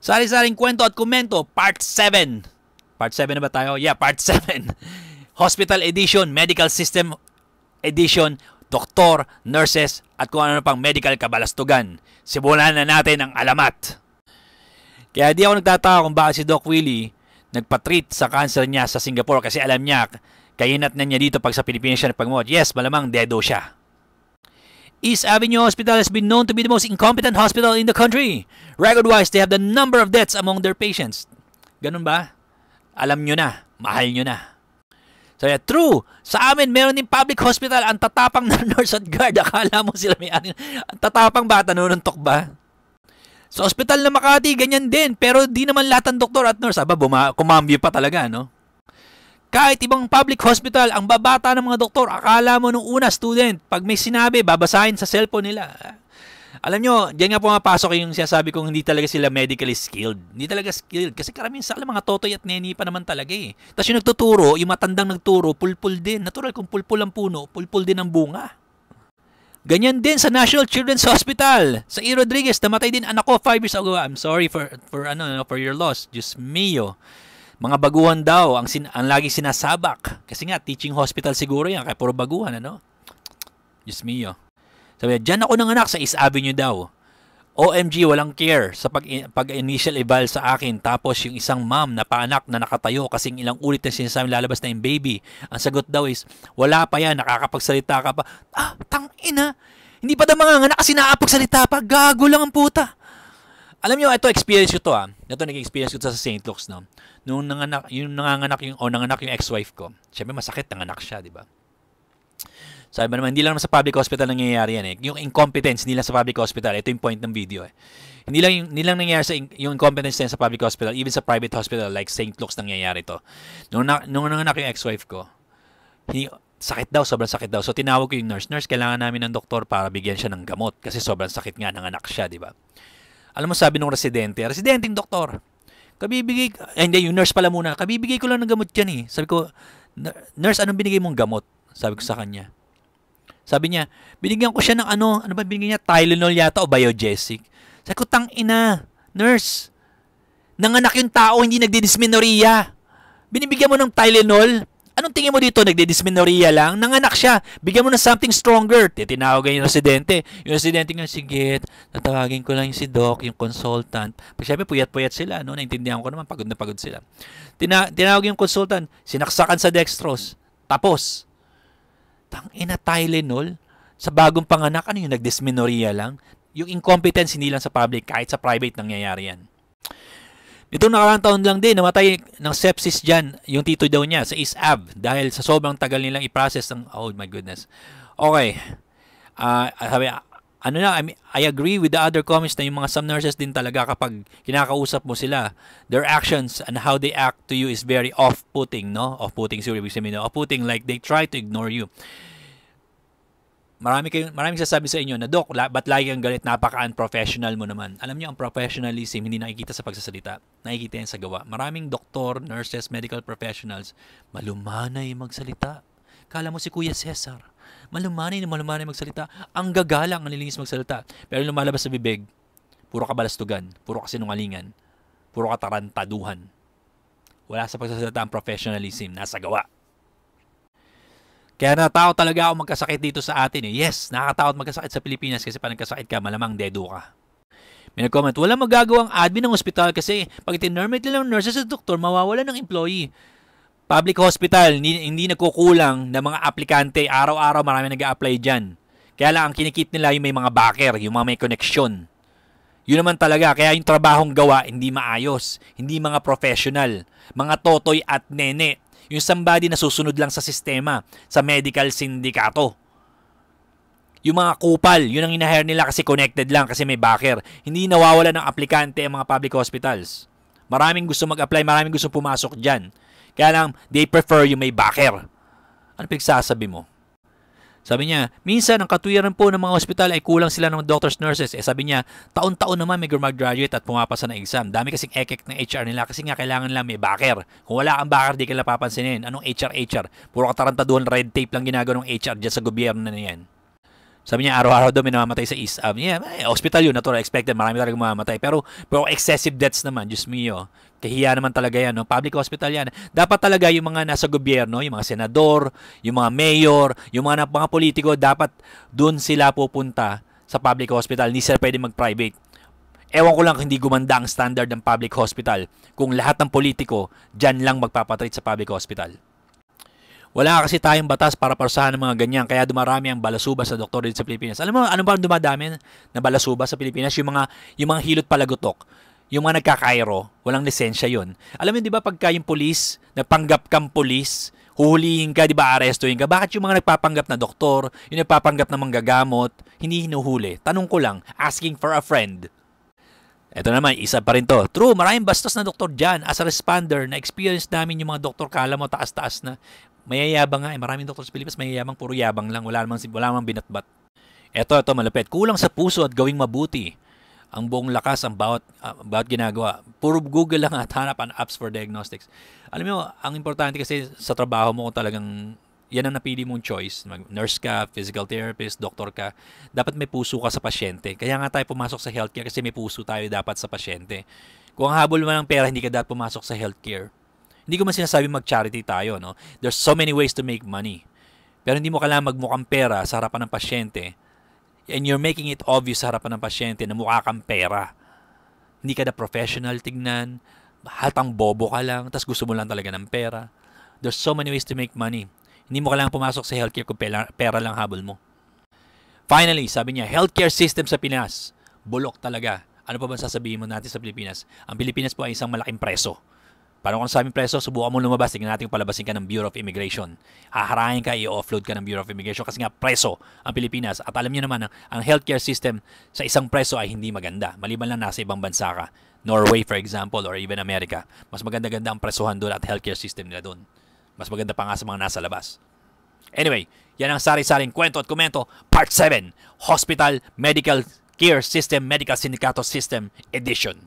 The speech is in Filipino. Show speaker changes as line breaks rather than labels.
Sari-saring kwento at komento, Part 7. Part 7 na ba tayo? Yeah, Part 7. Hospital Edition, Medical System Edition, doktor, nurses, at kung ano pang medical kabalastugan. Simulan na natin ang alamat. Kaya di ako nagtataka kung bakit si Doc Willie nagpa-treat sa cancer niya sa Singapore kasi alam niya, kainat na niya dito pag sa Pilipinas siya nagpag-promote. Yes, malamang dedo siya. East Avenue Hospital has been known to be the most incompetent hospital in the country. Record-wise, they have the number of deaths among their patients. Ganun ba? Alam nyo na. Mahal nyo na. So yeah, true. Sa amin, meron din public hospital. Ang tatapang na nurse at guard. Akala mo sila may anin. Ang tatapang ba? Nanununtok ba? Sa hospital na Makati, ganyan din. Pero di naman lahat ng doktor at nurse. Aba, kumambyo pa talaga, no? Kahit ibang public hospital, ang babata ng mga doktor, akala mo nung una, student, pag may sinabi, babasahin sa cellphone nila. Alam nyo, diyan nga pumapasok yung sinasabi kong hindi talaga sila medically skilled. Hindi talaga skilled. Kasi karamihan sa mga totoy at neni pa naman talaga eh. Tapos yung nagtuturo, yung matandang nagturo, pulpul din. Natural, kung pulpul ang puno, pulpul din ang bunga. Ganyan din sa National Children's Hospital. Sa E. Rodriguez, namatay din anak ko 5 years ago. I'm sorry for your loss. Diyos mio. Mga baguhan daw ang laging sinasabak. Kasi nga, teaching hospital siguro yan. Kaya puro baguhan, ano? Diyos mio. Sabi, dyan ako nanganak sa East Avenue daw. OMG, walang care sa pag-initial eval sa akin. Tapos yung isang mom na paanak na nakatayo kasing ilang ulit na sinasabi lalabas na yung baby. Ang sagot daw is, wala pa yan, nakakapagsalita ka pa. Ah, tangina. Hindi pa daw mga nganak kasi nakakapagsalita pa. Gago lang ang puta. Alam nyo, ito experience ko to Ito nag-experience ko sa St. Luke's, no? Nung nanganak yung ex-wife ko. Siyempre masakit, nanganak siya, di ba? Sabi ba naman, hindi lang sa public hospital nangyayari yan eh. Yung incompetence, hindi lang sa public hospital. Ito yung point ng video eh. Hindi lang nangyayari yung incompetence din sa public hospital, even sa private hospital like St. Luke's nangyayari to. Nung nanganak yung ex-wife ko, sakit daw, sobrang sakit daw. So tinawag ko yung nurse. Nurse, kailangan namin ng doktor para bigyan siya ng gamot kasi sobrang sakit nga, nanganak siya, di ba? Alam mo, sabi nung residenteng doktor, hindi, yung nurse pala muna, kabibigay ko lang ng gamot yan eh. Sabi ko, nurse, anong binigay mong gamot? Sabi ko sa kanya. Sabi niya, binigyan ko siya ng ano ba binigyan niya? Tylenol yata o Biogesic. Sabi ko, tangina, nurse, nanganak yung tao, hindi nagdidysmenorrhea. Binibigyan mo ng Tylenol? Anong tingin mo dito? Nagdidysmenorrhea lang? Nanganak siya. Bigyan mo ng something stronger. Tinawagan yung residente. Yung residente nga, sige, tatawagin ko lang yung si Doc, yung consultant. Pag siyempre, puyat-puyat sila. No? Naintindihan ko naman, pagod na pagod sila. Tinawag yung consultant. Sinaksakan sa dextrose. Tapos, tangina, Tylenol? Sa bagong panganak, ano yung nagdysmenorrhea lang? Yung incompetence, hindi lang sa public, kahit sa private nangyayari yan. Nitong nakaraang taon lang din, namatay ng sepsis dyan, yung tito daw niya, sa East Ave, dahil sa sobrang tagal nilang i-process ng, oh my goodness. Okay. Sabi, I agree with the other comments na yung mga some nurses din talaga kapag kinakausap mo sila, their actions and how they act to you is very off-putting, no? Off-putting, siguro ibig sabihin, off-putting, like they try to ignore you. Maraming sasabi sa inyo na, Doc, ba't lagi kang galit? Napaka-unprofessional mo naman. Alam niyo, ang professionalism hindi nakikita sa pagsasalita. Nakikita yan sa gawa. Maraming doktor, nurses, medical professionals, malumanay magsalita. Kala mo si Kuya Cesar. Malumanay magsalita. Ang gagalang, ang nilinis magsalita. Pero lumalabas sa bibig, puro kabalastugan, puro kasinungalingan, puro katarantaduhan. Wala sa pagsasalita ang professionalism. Nasa gawa. Kaya natatakot talaga ako magkasakit dito sa atin eh. Yes, nakakatakot magkasakit sa Pilipinas kasi pag nagkasakit ka, malamang dedo ka. May nag-comment, walang magagawang admin ng hospital kasi pag itinurmate nila ng nurses at doktor, mawawala ng employee. Public hospital, hindi nagkukulang ng mga aplikante. Araw-araw marami nag-a-apply dyan. Kaya lang ang kinikip nila yung may mga backer, yung mga may connection. Yun naman talaga. Kaya yung trabahong gawa, hindi maayos. Hindi mga professional. Mga totoy at nene. Yung somebody na susunod lang sa sistema, sa medical sindikato. Yung mga kupal, yun ang hinahire nila kasi connected lang, kasi may backer. Hindi nawawala ng aplikante ang mga public hospitals. Maraming gusto mag-apply, maraming gusto pumasok dyan. Kaya lang, they prefer yung may backer. Ano pinagsasabi mo? Sabi niya, minsan ang katuwiran po ng mga hospital ay kulang sila ng doctors, nurses. Sabi niya, taon-taon naman may graduate at pumapasa ng exam. Dami kasing ekek ng HR nila kasi nga kailangan lang may backer. Kung wala kang backer, di ka napapansinin. Anong HR? Puro katarantaduhan, red tape lang ginagawa ng HR dyan sa gobyerno na yan. Sabi niya, araw-araw daw may namamatay sa East. Yeah, hospital yun, natural, expected. Marami talaga mamamatay. Pero excessive deaths naman, Diyos mio. Kahiya naman talaga yan. No? Public hospital yan. Dapat talaga yung mga nasa gobyerno, yung mga senador, yung mga mayor, yung mga politiko, dapat dun sila pupunta sa public hospital. Hindi sila pwede mag-private. Ewan ko lang hindi gumanda ang standard ng public hospital kung lahat ng politiko dyan lang magpapatreat sa public hospital. Wala kasi tayong batas para parusahan ng mga ganyan, kaya dumarami ang balasuba sa doktor dito sa Pilipinas. Alam mo, ano ba ang dumadami na balasuba sa Pilipinas? Yung mga hilot palagutok, yung mga nagkakairo, walang lisensya yun. Alam mo, di ba pagka yung police, napanggap kang police, huhulihin ka, di ba, arestuhin ka, bakit yung mga nagpapanggap na doktor, yung nagpapanggap na manggagamot, hindi hinuhuli? Tanong ko lang, asking for a friend. Ito naman, isa pa rin to. True, maraming bastos na doktor dyan. As a responder, na-experience namin yung mga doktor, kala mo taas-taas na. Mayayabang nga eh. Maraming doktor sa Pilipinas, mayayabang, puro yabang lang. Wala namang binatbat. Ito, malupit. Kulang sa puso at gawing mabuti. Ang buong lakas, ang bawat ginagawa. Puro Google lang at hanap ang apps for diagnostics. Alam mo, ang importante kasi sa trabaho mo kung talagang yan ang napili mong choice. Nurse ka, physical therapist, doktor ka. Dapat may puso ka sa pasyente. Kaya nga tayo pumasok sa healthcare kasi may puso tayo dapat sa pasyente. Kung ang habol mo ng pera, hindi ka dapat pumasok sa healthcare. Hindi ko man sinasabi mag-charity tayo, no? There's so many ways to make money. Pero hindi mo kailangan magmukhang pera sa harapan ng pasyente. And you're making it obvious sa harapan ng pasyente na mukha kang pera. Hindi ka na professional tignan. Haltang bobo ka lang. Tapos gusto mo lang talaga ng pera. There's so many ways to make money. Hindi mo kailangan pumasok sa healthcare kung pera lang habol mo. Finally, sabi niya, healthcare system sa Pinas. Bulok talaga. Ano pa ba sasabihin mo natin sa Pilipinas? Ang Pilipinas po ay isang malaking preso. Paano kung sabing preso, subukan mo lumabas, tingnan natin kung palabasin ka ng Bureau of Immigration. Haharahin ka, i-offload ka ng Bureau of Immigration kasi nga preso ang Pilipinas. At alam niyo naman, ang healthcare system sa isang preso ay hindi maganda. Maliban lang nasa ibang bansa ka. Norway, for example, or even America. Mas maganda-ganda ang presohan doon at healthcare system nila doon. Mas maganda pa nga sa mga nasa labas. Anyway, yan ang sari-saring kwento at komento. Part 7, Hospital Medical Care System, Medical Sindicato System Edition.